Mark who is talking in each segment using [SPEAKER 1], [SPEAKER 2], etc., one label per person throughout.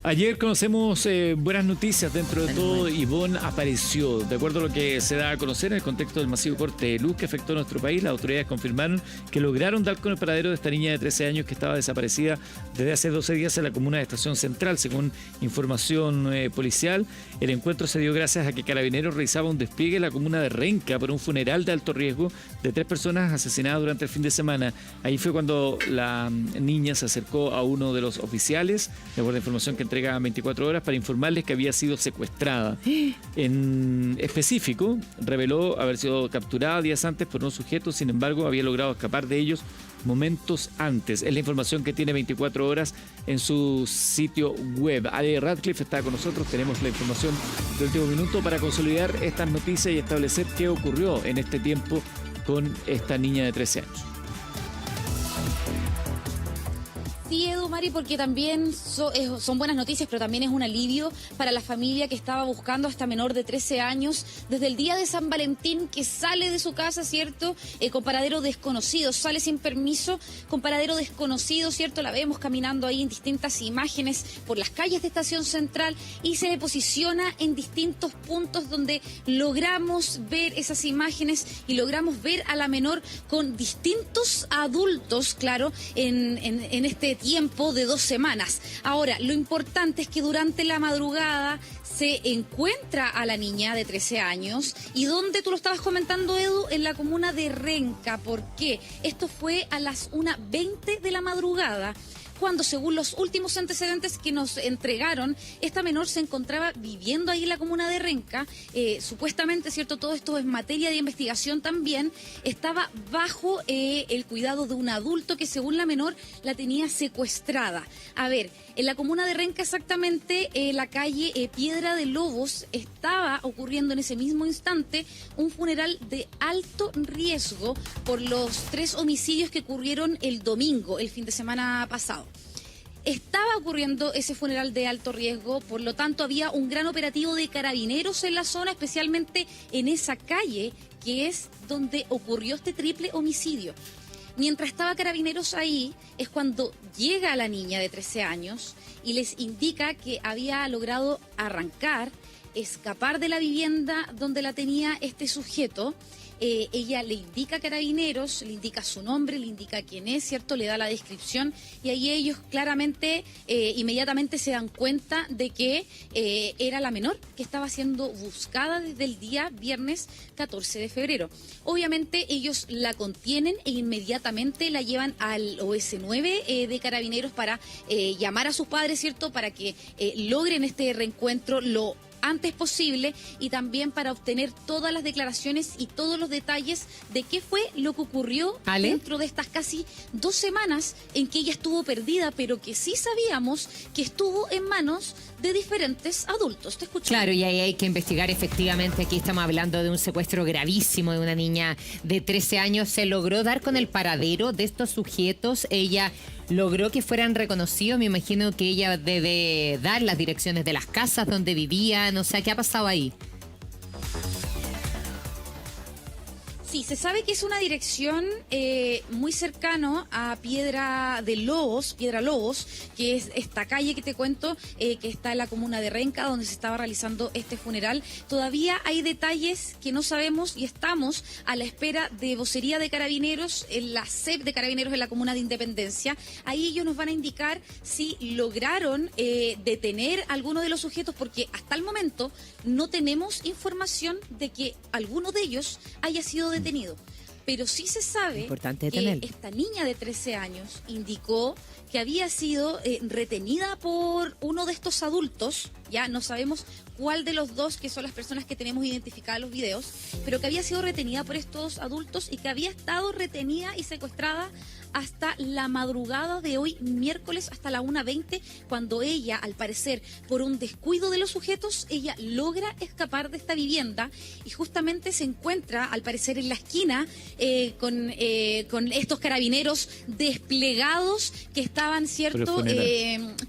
[SPEAKER 1] Ayer conocemos buenas noticias. Dentro de todo, Ivonne apareció. De acuerdo a lo que se da a conocer en el contexto del masivo corte de luz que afectó a nuestro país, las autoridades confirmaron que lograron dar con el paradero de esta niña de 13 años que estaba desaparecida desde hace 12 días en la comuna de Estación Central. Según información policial, el encuentro se dio gracias a que Carabineros realizaba un despliegue en la comuna de Renca por un funeral de alto riesgo de 3 personas asesinadas durante el fin de semana. Ahí fue cuando la niña se acercó a uno de los oficiales, de acuerdo a la información que entrega 24 horas, para informarles que había sido secuestrada. En específico, reveló haber sido capturada días antes por unos sujetos, sin embargo, había logrado escapar de ellos momentos antes. Es la información que tiene 24 horas en su sitio web. Ale Radcliffe está con nosotros, tenemos la información del último minuto para consolidar estas noticias y establecer qué ocurrió en este tiempo con esta niña de 13 años.
[SPEAKER 2] Sí, Edu, Mari, porque también son buenas noticias, pero también es un alivio para la familia que estaba buscando a esta menor de 13 años desde el día de San Valentín, que sale de su casa, ¿cierto? Con paradero desconocido, sale sin permiso, con paradero desconocido, ¿cierto? La vemos caminando ahí en distintas imágenes por las calles de Estación Central y se le posiciona en distintos puntos donde logramos ver esas imágenes y logramos ver a la menor con distintos adultos, claro, en este tiempo de 2 semanas. Ahora, lo importante es que durante la madrugada se encuentra a la niña de 13 años y donde tú lo estabas comentando, Edu, en la comuna de Renca. ¿Por qué? Esto fue a las 1:20 de la madrugada, cuando, según los últimos antecedentes que nos entregaron, esta menor se encontraba viviendo ahí en la comuna de Renca. Supuestamente, ¿cierto? Todo esto es materia de investigación también. Estaba bajo el cuidado de un adulto que, según la menor, la tenía secuestrada. A ver, en la comuna de Renca exactamente, la calle Piedra de Lobos, estaba ocurriendo en ese mismo instante un funeral de alto riesgo por los 3 homicidios que ocurrieron el domingo, el fin de semana pasado. Estaba ocurriendo ese funeral de alto riesgo, por lo tanto había un gran operativo de Carabineros en la zona, especialmente en esa calle que es donde ocurrió este triple homicidio. Mientras estaba Carabineros ahí, es cuando llega la niña de 13 años y les indica que había logrado arrancar, escapar de la vivienda donde la tenía este sujeto. Ella le indica a Carabineros, le indica su nombre, le indica quién es, ¿cierto? Le da la descripción y ahí ellos claramente, inmediatamente se dan cuenta de que era la menor que estaba siendo buscada desde el día viernes 14 de febrero. Obviamente ellos la contienen e inmediatamente la llevan al OS9 de Carabineros para llamar a sus padres, ¿cierto? Para que logren este reencuentro lo antes posible y también para obtener todas las declaraciones y todos los detalles de qué fue lo que ocurrió dentro de estas casi 2 semanas en que ella estuvo perdida, pero que sí sabíamos que estuvo en manos de diferentes adultos. Te escucho.
[SPEAKER 3] Claro, y ahí hay que investigar efectivamente. Aquí estamos hablando de un secuestro gravísimo de una niña de 13 años. Se logró dar con el paradero de estos sujetos. Ella logró que fueran reconocidos. Me imagino que ella debe dar las direcciones de las casas donde vivían. O sea, ¿qué ha pasado ahí?
[SPEAKER 2] Sí, se sabe que es una dirección muy cercano a Piedra Lobos, que es esta calle que te cuento, que está en la comuna de Renca, donde se estaba realizando este funeral. Todavía hay detalles que no sabemos y estamos a la espera de vocería de Carabineros, en la CEP de Carabineros en la comuna de Independencia. Ahí ellos nos van a indicar si lograron detener a alguno de los sujetos, porque hasta el momento no tenemos información de que alguno de ellos haya sido detenido. Pero sí se sabe que esta niña de 13 años indicó que había sido retenida por uno de estos adultos, ya no sabemos cuál de los dos, que son las personas que tenemos identificadas en los videos, pero que había sido retenida por estos adultos y que había estado retenida y secuestrada hasta la madrugada de hoy, miércoles, hasta la 1:20, cuando ella, al parecer, por un descuido de los sujetos, ella logra escapar de esta vivienda y justamente se encuentra, al parecer, en la esquina con estos carabineros desplegados que estaban, ¿cierto?,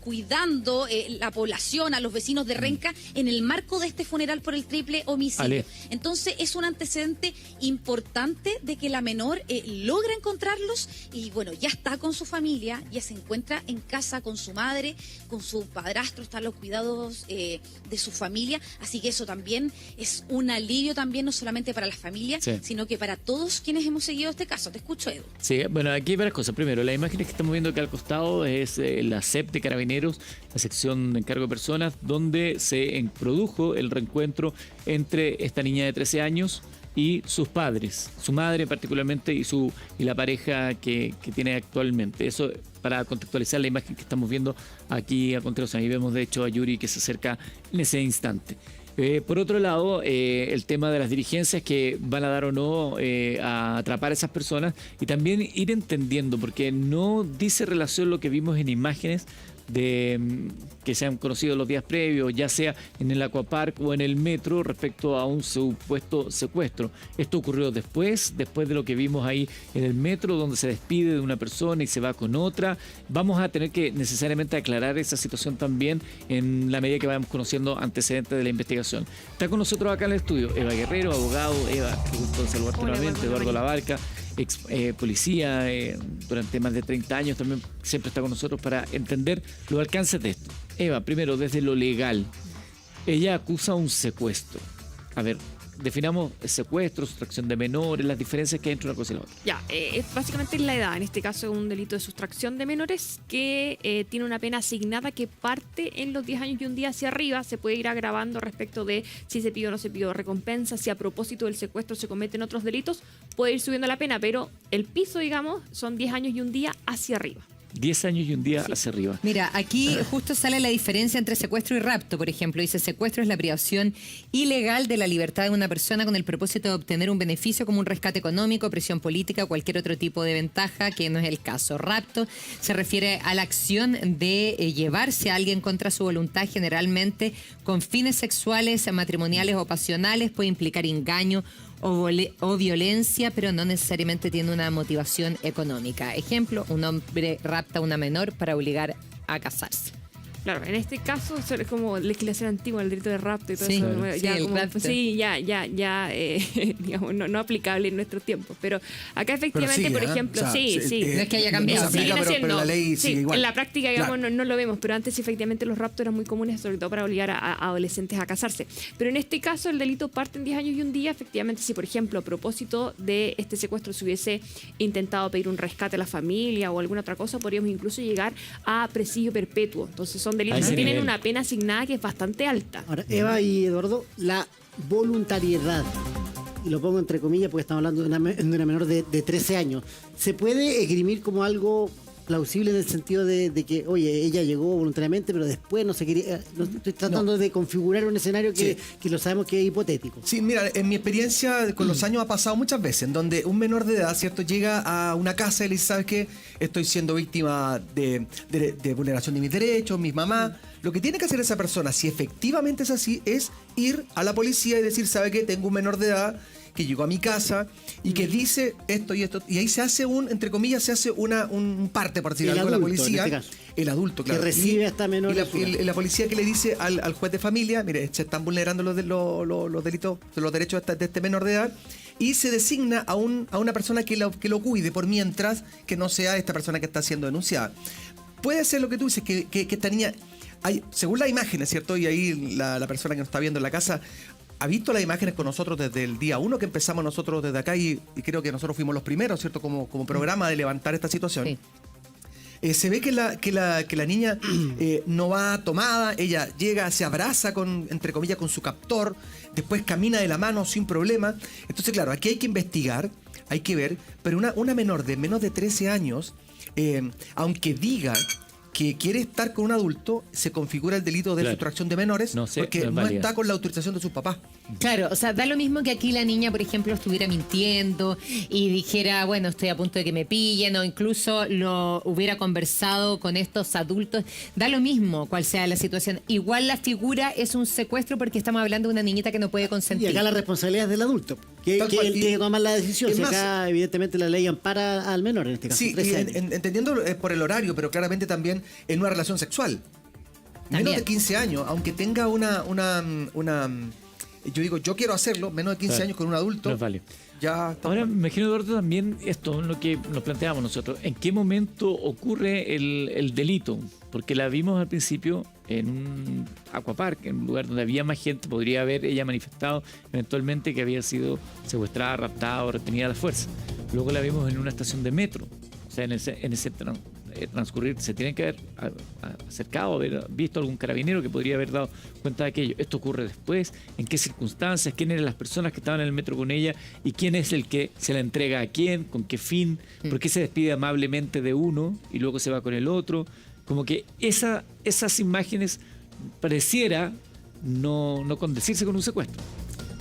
[SPEAKER 2] cuidando la población, a los vecinos vecinos de Renca en el marco de este funeral por el triple homicidio.
[SPEAKER 1] Ale.
[SPEAKER 2] Entonces es un antecedente importante de que la menor logra encontrarlos y bueno, ya está con su familia, ya se encuentra en casa con su madre, con su padrastro, están los cuidados de su familia, así que eso también es un alivio también, no solamente para la familia,
[SPEAKER 1] Sí.
[SPEAKER 2] sino que para todos quienes hemos seguido este caso. Te escucho, Edu.
[SPEAKER 1] Sí, bueno, aquí hay varias cosas. Primero, las imágenes que estamos viendo acá al costado es la CEP de Carabineros, la sección de encargo de personas, donde se produjo el reencuentro entre esta niña de 13 años y sus padres, su madre particularmente y la pareja que tiene actualmente. Eso para contextualizar la imagen que estamos viendo aquí a continuación. Ahí vemos de hecho a Yuri que se acerca en ese instante. Por otro lado, el tema de las dirigencias que van a dar o no a atrapar a esas personas y también ir entendiendo, porque no dice relación lo que vimos en imágenes que se han conocido los días previos, ya sea en el Aquapark o en el metro, respecto a un supuesto secuestro. Esto ocurrió después de lo que vimos ahí en el metro, donde se despide de una persona y se va con otra. Vamos a tener que necesariamente aclarar esa situación también en la medida que vayamos conociendo antecedentes de la investigación. Está con nosotros acá en el estudio Eva Guerrero, abogado. Eva, qué gusto saludarte nuevamente. Eduardo Labarca, ex policía durante más de 30 años, también siempre está con nosotros para entender los alcances de esto. Eva, primero, desde lo legal, ella acusa un secuestro. A ver, definamos el secuestro, sustracción de menores, las diferencias que hay entre una cosa y la otra.
[SPEAKER 4] Ya, básicamente es la edad. En este caso es un delito de sustracción de menores que tiene una pena asignada que parte en los 10 años y un día hacia arriba. Se puede ir agravando respecto de si se pidió o no se pidió recompensa, si a propósito del secuestro se cometen otros delitos, puede ir subiendo la pena, pero el piso, digamos, son 10 años y un día hacia arriba.
[SPEAKER 1] 10 años y un día hacia arriba.
[SPEAKER 3] Mira, aquí justo sale la diferencia entre secuestro y rapto, por ejemplo. Dice, secuestro es la privación ilegal de la libertad de una persona con el propósito de obtener un beneficio como un rescate económico, presión política o cualquier otro tipo de ventaja, que no es el caso. Rapto se refiere a la acción de llevarse a alguien contra su voluntad, generalmente con fines sexuales, matrimoniales o pasionales, puede implicar engaño o violencia, pero no necesariamente tiene una motivación económica. Ejemplo, un hombre rapta a una menor para obligar a casarse.
[SPEAKER 4] Claro, en este caso es como legislación antigua, el delito de rapto y todo
[SPEAKER 3] Sí,
[SPEAKER 4] eso.
[SPEAKER 3] sí,
[SPEAKER 4] Ya,
[SPEAKER 3] el
[SPEAKER 4] como,
[SPEAKER 3] rapto.
[SPEAKER 4] sí, ya, digamos, no aplicable en nuestros tiempos. Pero acá efectivamente,
[SPEAKER 5] sigue,
[SPEAKER 4] por
[SPEAKER 5] ¿eh?
[SPEAKER 4] ejemplo,
[SPEAKER 5] O sea,
[SPEAKER 4] sí.
[SPEAKER 3] No es que haya cambiado.
[SPEAKER 5] No se aplica,
[SPEAKER 4] Siguen
[SPEAKER 5] pero la ley
[SPEAKER 4] sí,
[SPEAKER 5] sigue igual.
[SPEAKER 4] en la práctica, digamos,
[SPEAKER 5] Claro.
[SPEAKER 4] no lo vemos, pero antes efectivamente los raptos eran muy comunes, sobre todo para obligar a adolescentes a casarse. Pero en este caso el delito parte en 10 años y un día. Efectivamente, si por ejemplo a propósito de este secuestro se hubiese intentado pedir un rescate a la familia o alguna otra cosa, podríamos incluso llegar a presidio perpetuo. Entonces son
[SPEAKER 1] A
[SPEAKER 4] delitos
[SPEAKER 1] ese
[SPEAKER 4] que tienen
[SPEAKER 1] nivel.
[SPEAKER 4] una pena asignada que es bastante alta.
[SPEAKER 6] Ahora, Eva y Eduardo, la voluntariedad, y lo pongo entre comillas porque estamos hablando de una menor de 13 años, ¿se puede esgrimir como algo plausible en el sentido de que, oye, ella llegó voluntariamente, pero después no se quería... estoy tratando de configurar un escenario que lo sabemos que es hipotético.
[SPEAKER 5] Sí, mira, en mi experiencia con los años ha pasado muchas veces, en donde un menor de edad, ¿cierto?, llega a una casa y le dice, ¿sabes qué? Estoy siendo víctima de vulneración de mis derechos, mis mamás. Lo que tiene que hacer esa persona, si efectivamente es así, es ir a la policía y decir, ¿sabe qué? Tengo un menor de edad que llegó a mi casa y que dice esto y esto, y ahí se hace entre comillas, se hace un parte, por decir
[SPEAKER 6] El
[SPEAKER 5] algo, la
[SPEAKER 6] adulto,
[SPEAKER 5] policía.
[SPEAKER 6] en este caso.
[SPEAKER 5] El adulto, claro.
[SPEAKER 6] Que recibe a esta menor
[SPEAKER 5] y
[SPEAKER 6] en su casa.
[SPEAKER 5] la policía que le dice al juez de familia, mire, se están vulnerando los delitos, los derechos de este menor de edad, y se designa a una persona que lo cuide por mientras que no sea esta persona que está siendo denunciada. Puede ser lo que tú dices, que esta niña, según las imágenes, ¿cierto? Y ahí la persona que nos está viendo en la casa ha visto las imágenes con nosotros desde el día 1 que empezamos nosotros desde acá, y creo que nosotros fuimos los primeros, ¿cierto? Como programa de levantar esta situación.
[SPEAKER 3] Sí.
[SPEAKER 5] Se ve que la niña no va tomada, ella llega, se abraza entre comillas, con su captor, después camina de la mano sin problema. Entonces, claro, aquí hay que investigar, hay que ver, pero una menor de menos de 13 años, aunque diga que quiere estar con un adulto, se configura el delito de
[SPEAKER 1] Claro.
[SPEAKER 5] sustracción de menores, porque
[SPEAKER 1] no es
[SPEAKER 5] no
[SPEAKER 1] válida.
[SPEAKER 5] está con la autorización de sus papás.
[SPEAKER 3] Claro, o sea, da lo mismo que aquí la niña, por ejemplo, estuviera mintiendo y dijera, bueno, estoy a punto de que me pillen, o incluso lo hubiera conversado con estos adultos. Da lo mismo cuál sea la situación. Igual la figura es un secuestro porque estamos hablando de una niñita que no puede
[SPEAKER 6] Y
[SPEAKER 3] consentir.
[SPEAKER 6] acá la responsabilidad es del adulto, que
[SPEAKER 5] Tal cual.
[SPEAKER 6] él tiene que tomar la decisión.
[SPEAKER 5] Es
[SPEAKER 6] Si
[SPEAKER 5] más,
[SPEAKER 6] acá, evidentemente, la ley ampara al menor, en este caso,
[SPEAKER 5] Sí,
[SPEAKER 6] 13
[SPEAKER 5] y
[SPEAKER 6] años.
[SPEAKER 5] entendiendo por el horario, pero claramente también en una relación sexual. Menos de 15 años, aunque tenga yo digo, yo quiero hacerlo, menos de 15
[SPEAKER 1] Claro.
[SPEAKER 5] años con un adulto.
[SPEAKER 1] No es válido.
[SPEAKER 5] Ya está
[SPEAKER 1] Ahora
[SPEAKER 5] mal.
[SPEAKER 1] me imagino, Eduardo, también esto es lo que nos planteamos nosotros. ¿En qué momento ocurre el delito? Porque la vimos al principio en un aquapark, en un lugar donde había más gente. Podría haber ella manifestado eventualmente que había sido secuestrada, raptada o retenida a la fuerza. Luego la vimos en una estación de metro. O sea, en ese transcurrir se tienen que haber acercado, haber visto algún carabinero que podría haber dado cuenta de aquello. Esto ocurre después, en qué circunstancias, quién eran las personas que estaban en el metro con ella y quién es el que se la entrega a quién, con qué fin, por qué se despide amablemente de uno y luego se va con el otro. Como que esas imágenes pareciera no condecirse con un secuestro.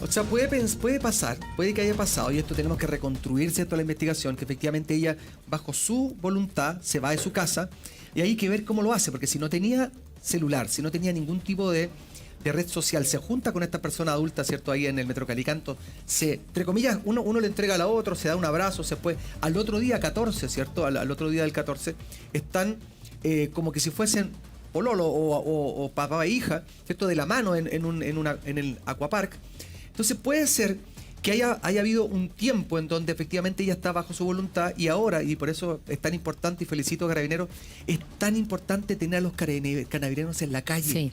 [SPEAKER 5] O sea, puede pasar, puede que haya pasado, y esto tenemos que reconstruir, ¿cierto?, la investigación, que efectivamente ella, bajo su voluntad, se va de su casa, y hay que ver cómo lo hace, porque si no tenía celular, si no tenía ningún tipo de red social, se junta con esta persona adulta, ¿cierto?, ahí en el Metro Calicanto, entre comillas, uno le entrega a la otra, se da un abrazo, se puede, al otro día 14, ¿cierto?, al otro día del 14, están como que si fuesen pololo o papá e hija, ¿cierto?, de la mano en el aquapark. Entonces puede ser que haya habido un tiempo en donde efectivamente ella está bajo su voluntad y ahora, y por eso es tan importante, y felicito a Carabineros, es tan importante tener a los carabineros en la calle.
[SPEAKER 3] Sí.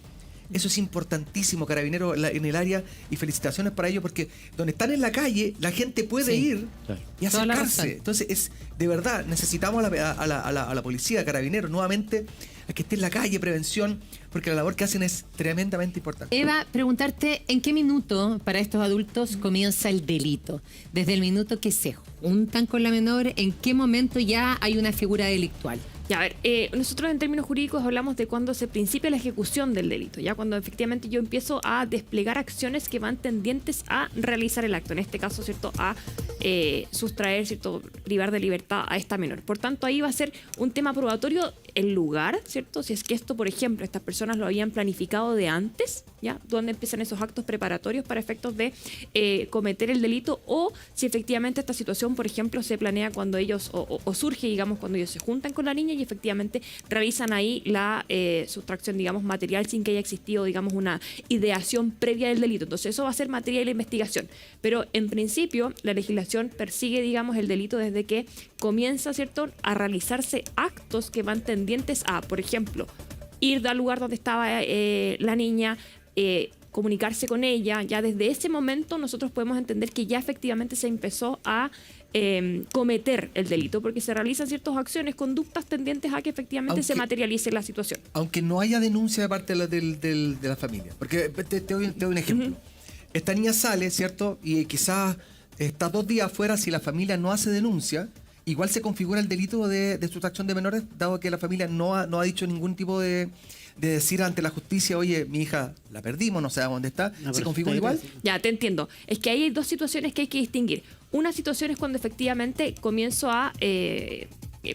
[SPEAKER 5] Eso es importantísimo, Carabineros en el área, y felicitaciones para ellos, porque donde están en la calle, la gente puede
[SPEAKER 3] Sí.
[SPEAKER 5] ir
[SPEAKER 1] Claro.
[SPEAKER 5] y
[SPEAKER 3] Toda la
[SPEAKER 5] acercarse.
[SPEAKER 3] razón.
[SPEAKER 5] Entonces, de verdad, necesitamos a la policía, a Carabineros, nuevamente, a que esté en la calle, prevención, porque la labor que hacen es tremendamente importante.
[SPEAKER 3] Eva, preguntarte, ¿en qué minuto para estos adultos comienza el delito? Desde el minuto que se juntan con la menor, ¿en qué momento ya hay una figura delictual?
[SPEAKER 4] Ya, a ver, nosotros en términos jurídicos hablamos de cuando se principia la ejecución del delito, ya cuando efectivamente yo empiezo a desplegar acciones que van tendientes a realizar el acto, en este caso, ¿cierto?, a sustraer, ¿cierto?, privar de libertad a esta menor. Por tanto, ahí va a ser un tema probatorio el lugar, ¿cierto? Si es que esto, por ejemplo, estas personas lo habían planificado de antes, ¿ya? ¿Dónde empiezan esos actos preparatorios para efectos de cometer el delito? O si efectivamente esta situación, por ejemplo, se planea cuando ellos, o surge, digamos, cuando ellos se juntan con la niña y efectivamente realizan ahí la sustracción, digamos, material sin que haya existido, digamos, una ideación previa del delito. Entonces eso va a ser materia de la investigación. Pero en principio la legislación persigue, digamos, el delito desde que comienza, ¿cierto?, a realizarse actos que van tendientes a, por ejemplo, ir al lugar donde estaba la niña, comunicarse con ella. Ya desde ese momento nosotros podemos entender que ya efectivamente se empezó a cometer el delito, porque se realizan ciertas acciones, conductas tendientes a que efectivamente se materialice la situación.
[SPEAKER 5] Aunque no haya denuncia de parte de la familia. Porque te doy un ejemplo. Esta niña sale, ¿cierto? Y quizás está 2 días afuera. Si la familia no hace denuncia, igual se configura el delito de sustracción de menores, dado que la familia no ha dicho ningún tipo de decir ante la justicia, oye, mi hija la perdimos, no sabemos dónde está.
[SPEAKER 6] No,
[SPEAKER 5] ¿Se
[SPEAKER 6] pero
[SPEAKER 5] configura
[SPEAKER 6] está
[SPEAKER 5] igual?
[SPEAKER 6] ahí,
[SPEAKER 4] Ya, te entiendo. Es que ahí hay 2 situaciones que hay que distinguir. Una situación es cuando efectivamente comienzo a...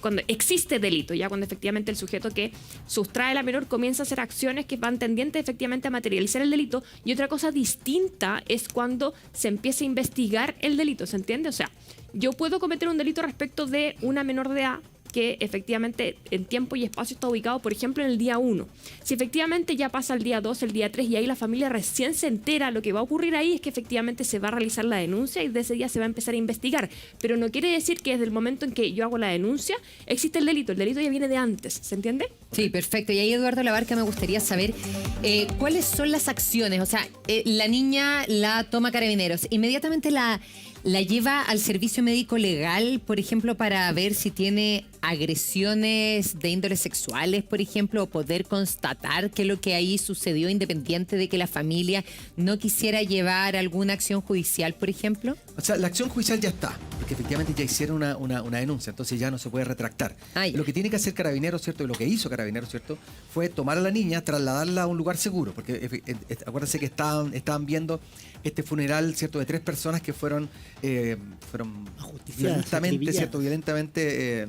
[SPEAKER 4] cuando existe delito, ya cuando efectivamente el sujeto que sustrae a la menor comienza a hacer acciones que van tendientes efectivamente a materializar el delito, y otra cosa distinta es cuando se empieza a investigar el delito, ¿se entiende? O sea, yo puedo cometer un delito respecto de una menor de edad que efectivamente en tiempo y espacio está ubicado, por ejemplo, en el día 1. Si efectivamente ya pasa el día 2, el día 3 y ahí la familia recién se entera, lo que va a ocurrir ahí es que efectivamente se va a realizar la denuncia y de ese día se va a empezar a investigar. Pero no quiere decir que desde el momento en que yo hago la denuncia existe el delito ya viene de antes, ¿se entiende?
[SPEAKER 3] Sí, perfecto. Y ahí, Eduardo Labarca, me gustaría saber cuáles son las acciones. O sea, la niña la toma Carabineros, inmediatamente la lleva al servicio médico legal, por ejemplo, para ver si tiene agresiones de índole sexuales, por ejemplo, o poder constatar qué es lo que ahí sucedió, independiente de que la familia no quisiera llevar alguna acción judicial, por ejemplo.
[SPEAKER 5] O sea, la acción judicial ya está, porque efectivamente ya hicieron una denuncia, entonces ya no se puede retractar.
[SPEAKER 3] Ah, ya.
[SPEAKER 5] Lo que tiene que hacer Carabineros, ¿cierto? Y lo que hizo Carabineros, ¿cierto? Fue tomar a la niña, trasladarla a un lugar seguro, porque acuérdense que estaban viendo este funeral, ¿cierto? De 3 personas que fueron
[SPEAKER 6] Ajusticiadas,
[SPEAKER 5] violentamente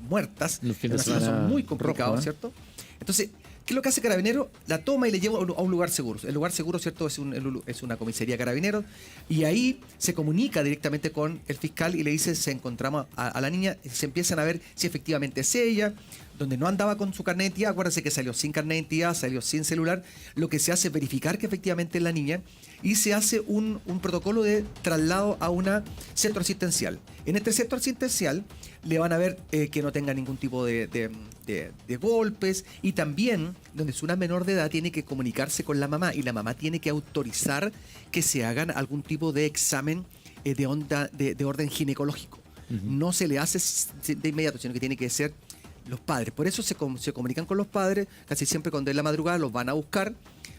[SPEAKER 5] muertas.
[SPEAKER 1] Los fines de
[SPEAKER 5] En una situación
[SPEAKER 1] semana
[SPEAKER 5] muy complicada,
[SPEAKER 1] rojo, ¿eh?
[SPEAKER 5] ¿cierto? Entonces, ¿qué es lo que hace Carabineros? La toma y le lleva a un lugar seguro. El lugar seguro, ¿cierto? Es una comisaría Carabineros. Y ahí se comunica directamente con el fiscal y le dice, se encontramos a la niña, se empiezan a ver si efectivamente es ella. donde no andaba con su carnet de identidad, acuérdense que salió sin carnet de identidad, salió sin celular, lo que se hace es verificar que efectivamente es la niña y se hace un protocolo de traslado a un centro asistencial. En este centro asistencial le van a ver que no tenga ningún tipo de golpes, y también donde es una menor de edad tiene que comunicarse con la mamá y la mamá tiene que autorizar que se hagan algún tipo de examen de orden ginecológico. No se le hace de inmediato, sino que tiene que ser los padres. Por eso se comunican con los padres, casi siempre cuando es la madrugada los van a buscar,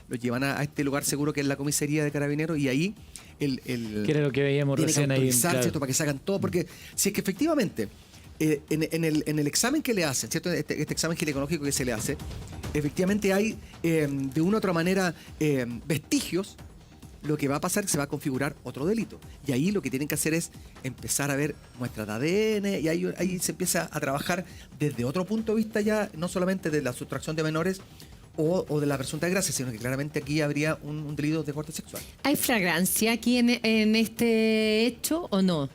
[SPEAKER 5] los llevan a este lugar seguro que es la comisaría de Carabineros, y ahí
[SPEAKER 1] que era lo que veíamos
[SPEAKER 5] tiene
[SPEAKER 1] recién
[SPEAKER 5] que
[SPEAKER 1] ahí.
[SPEAKER 5] autorizar,
[SPEAKER 1] Claro.
[SPEAKER 5] ¿cierto? Para que se hagan todo, porque si es que efectivamente en el examen que le hacen, ¿cierto? Este examen ginecológico que se le hace, efectivamente hay de una u otra manera vestigios, lo que va a pasar es que se va a configurar otro delito. Y ahí lo que tienen que hacer es empezar a ver muestras de ADN, y ahí se empieza a trabajar desde otro punto de vista ya, no solamente de la sustracción de menores o de la presunta desgracia, sino que claramente aquí habría un delito de corte sexual.
[SPEAKER 3] ¿Hay flagrancia aquí en este hecho o no?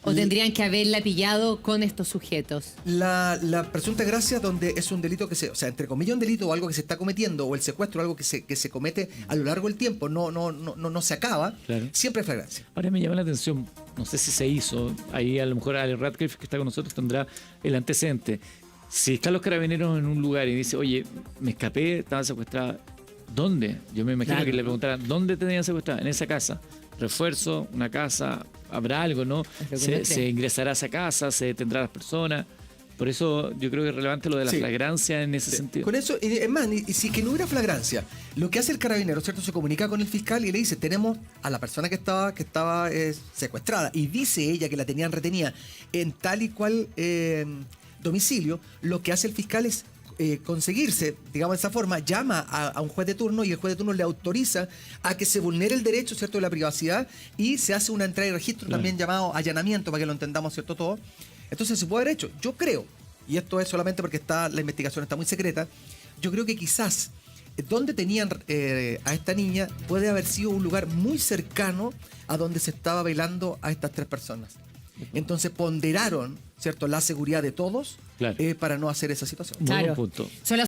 [SPEAKER 3] ¿O tendrían que haberla pillado con estos sujetos?
[SPEAKER 5] La presunta desgracia, donde es un delito o sea, entre comillas, un delito o algo que se está cometiendo, o el secuestro, algo que se comete a lo largo del tiempo, no se acaba,
[SPEAKER 1] Claro.
[SPEAKER 5] siempre hay flagrancia.
[SPEAKER 1] Ahora me llama la atención, no sé si se hizo, ahí a lo mejor Ale Radcliffe, que está con nosotros, tendrá el antecedente. Si están los carabineros en un lugar y dice, oye, me escapé, estaba secuestrada, ¿dónde? Yo me imagino
[SPEAKER 6] Claro.
[SPEAKER 1] que le preguntaran, ¿dónde te tenían secuestrada? En esa casa. Refuerzo, una casa, habrá algo, ¿no? Se ingresará a esa casa, se detendrá a las personas. Por eso yo creo que es relevante lo de la
[SPEAKER 5] Sí.
[SPEAKER 1] flagrancia en ese sentido.
[SPEAKER 5] Con eso, es más, y si que no hubiera flagrancia, lo que hace el carabinero, ¿cierto? Se comunica con el fiscal y le dice, tenemos a la persona que estaba secuestrada, y dice ella que la tenían retenida en tal y cual domicilio. Lo que hace el fiscal es conseguirse, digamos de esa forma, llama a un juez de turno, y el juez de turno le autoriza a que se vulnere el derecho, ¿cierto?, de la privacidad, y se hace una entrada y registro,
[SPEAKER 1] Claro.
[SPEAKER 5] también llamado allanamiento, para que lo entendamos, ¿cierto?, todo. Entonces se puede haber hecho. Yo creo, y esto es solamente porque la investigación está muy secreta, yo creo que quizás donde tenían a esta niña puede haber sido un lugar muy cercano a donde se estaba velando a estas 3 personas. Entonces ponderaron, ¿cierto?, la seguridad de todos,
[SPEAKER 1] Claro.
[SPEAKER 5] para no hacer esa situación.
[SPEAKER 1] Muy buen
[SPEAKER 3] Claro.
[SPEAKER 1] punto.
[SPEAKER 3] Son las